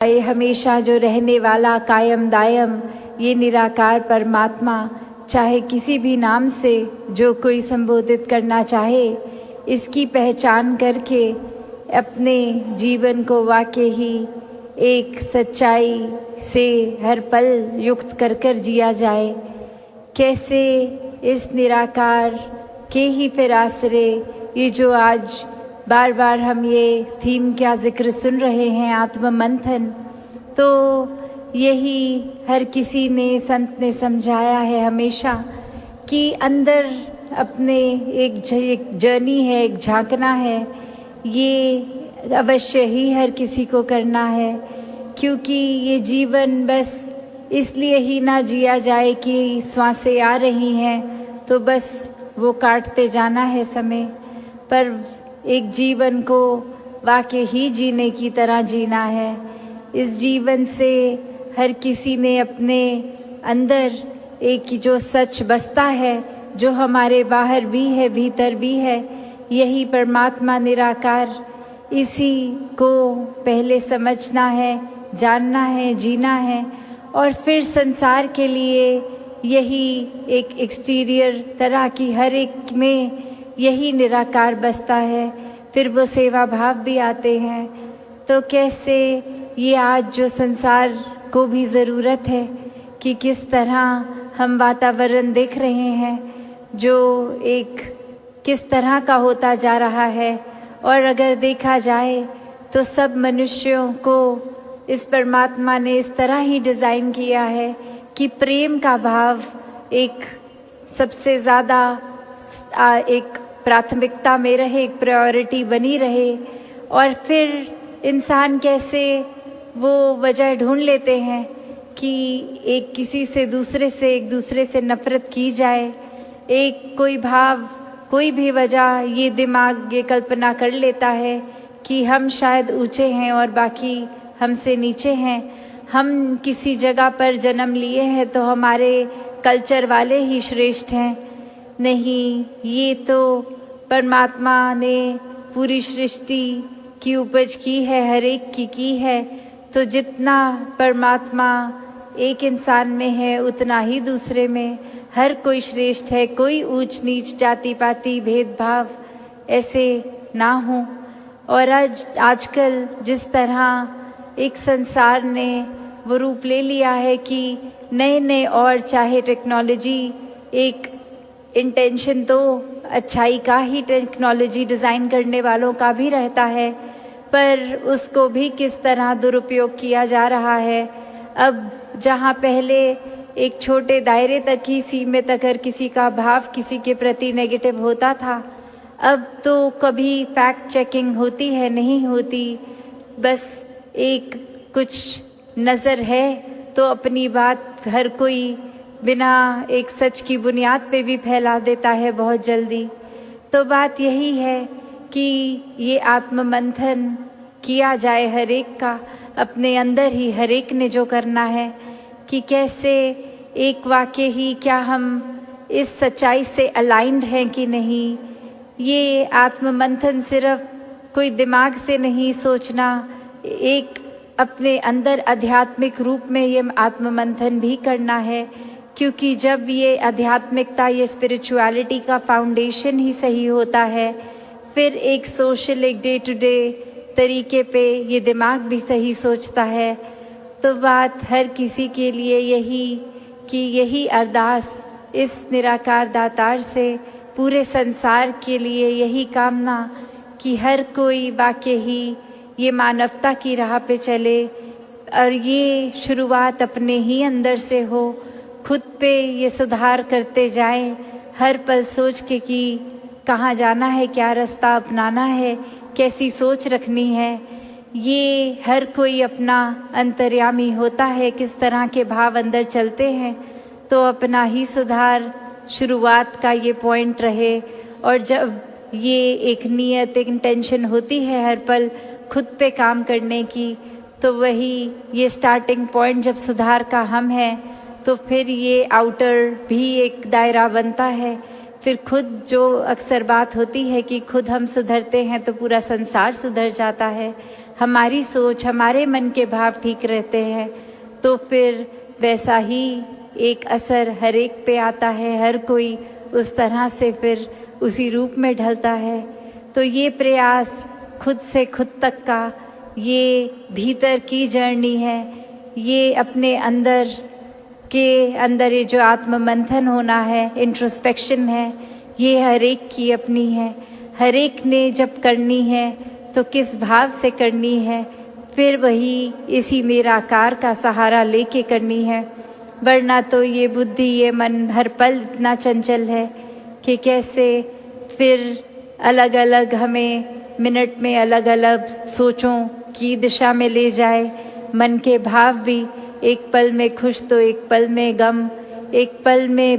ये हमेशा जो रहने वाला कायम दायम ये निराकार परमात्मा, चाहे किसी भी नाम से जो कोई संबोधित करना चाहे, इसकी पहचान करके अपने जीवन को वाकई ही एक सच्चाई से हर पल युक्त कर कर जिया जाए। कैसे इस निराकार के ही फिर आसरे ये जो आज बार बार हम ये थीम का जिक्र सुन रहे हैं, आत्म मंथन, तो यही हर किसी ने, संत ने समझाया है हमेशा कि अंदर अपने एक जर्नी है, एक झांकना है। ये अवश्य ही हर किसी को करना है, क्योंकि ये जीवन बस इसलिए ही ना जिया जाए कि श्वासें आ रही हैं तो बस वो काटते जाना है समय, पर एक जीवन को वाकई ही जीने की तरह जीना है। इस जीवन से हर किसी ने अपने अंदर एक जो सच बसता है, जो हमारे बाहर भी है भीतर भी है, यही परमात्मा निराकार, इसी को पहले समझना है, जानना है, जीना है, और फिर संसार के लिए यही एक एक्सटीरियर तरह की हर एक में यही निराकार बसता है। फिर वो सेवा भाव भी आते हैं। तो कैसे ये आज जो संसार को भी ज़रूरत है कि किस तरह हम वातावरण देख रहे हैं, जो एक किस तरह का होता जा रहा है, और अगर देखा जाए तो सब मनुष्यों को इस परमात्मा ने इस तरह ही डिज़ाइन किया है कि प्रेम का भाव एक सबसे ज़्यादा एक प्राथमिकता में रहे, एक प्रायोरिटी बनी रहे। और फिर इंसान कैसे वो वजह ढूंढ लेते हैं कि एक किसी से दूसरे से, एक दूसरे से नफरत की जाए, एक कोई भाव, कोई भी वजह, ये दिमाग ये कल्पना कर लेता है कि हम शायद ऊंचे हैं और बाकी हमसे नीचे हैं, हम किसी जगह पर जन्म लिए हैं तो हमारे कल्चर वाले ही श्रेष्ठ हैं। नहीं, ये तो परमात्मा ने पूरी सृष्टि की उपज की है, हर एक की है। तो जितना परमात्मा एक इंसान में है उतना ही दूसरे में हर कोई श्रेष्ठ है। कोई ऊंच नीच, जाति पाति, भेदभाव ऐसे ना हो। और आजकल जिस तरह एक संसार ने वो रूप ले लिया है कि नए नए, और चाहे टेक्नोलॉजी एक इंटेंशन तो अच्छाई का ही टेक्नोलॉजी डिज़ाइन करने वालों का भी रहता है, पर उसको भी किस तरह दुरुपयोग किया जा रहा है। अब जहाँ पहले एक छोटे दायरे तक ही सीमित अगर किसी का भाव किसी के प्रति नेगेटिव होता था, अब तो कभी फैक्ट चेकिंग होती है, नहीं होती। बस एक कुछ नज़र है तो अपनी बात हर कोई बिना एक सच की बुनियाद पे भी फैला देता है बहुत जल्दी। तो बात यही है कि ये आत्म मंथन किया जाए हर एक का, अपने अंदर ही हर एक ने जो करना है कि कैसे एक वाकई ही क्या हम इस सच्चाई से अलाइंड हैं कि नहीं। ये आत्म मंथन सिर्फ कोई दिमाग से नहीं सोचना, एक अपने अंदर आध्यात्मिक रूप में ये आत्म मंथन भी करना है, क्योंकि जब ये आध्यात्मिकता, ये स्पिरिचुअलिटी का फाउंडेशन ही सही होता है, फिर एक सोशल, एक डे टू डे तरीके पे ये दिमाग भी सही सोचता है। तो बात हर किसी के लिए यही कि यही अरदास इस निराकार दातार से पूरे संसार के लिए यही कामना कि हर कोई वाकई ही ये मानवता की राह पे चले, और ये शुरुआत अपने ही अंदर से हो। खुद पे ये सुधार करते जाएं, हर पल सोच के कि कहाँ जाना है, क्या रास्ता अपनाना है, कैसी सोच रखनी है। ये हर कोई अपना अंतर्यामी होता है, किस तरह के भाव अंदर चलते हैं, तो अपना ही सुधार शुरुआत का ये पॉइंट रहे। और जब ये एक नियत, एक इंटेंशन होती है हर पल खुद पे काम करने की, तो वही ये स्टार्टिंग पॉइंट जब सुधार का हम है, तो फिर ये आउटर भी एक दायरा बनता है। फिर खुद जो अक्सर बात होती है कि खुद हम सुधरते हैं तो पूरा संसार सुधर जाता है। हमारी सोच, हमारे मन के भाव ठीक रहते हैं तो फिर वैसा ही एक असर हर एक पे आता है, हर कोई उस तरह से फिर उसी रूप में ढलता है। तो ये प्रयास खुद से खुद तक का, ये भीतर की जर्नी है, ये अपने अंदर ये जो आत्म मंथन होना है, इंट्रोस्पेक्शन है, ये हर एक की अपनी है। हर एक ने जब करनी है तो किस भाव से करनी है, फिर वही इसी निराकार का सहारा लेके करनी है। वरना तो ये बुद्धि, ये मन हर पल इतना चंचल है कि कैसे फिर अलग अलग हमें मिनट में अलग अलग सोचों की दिशा में ले जाए। मन के भाव भी एक पल में खुश तो एक पल में गम, एक पल में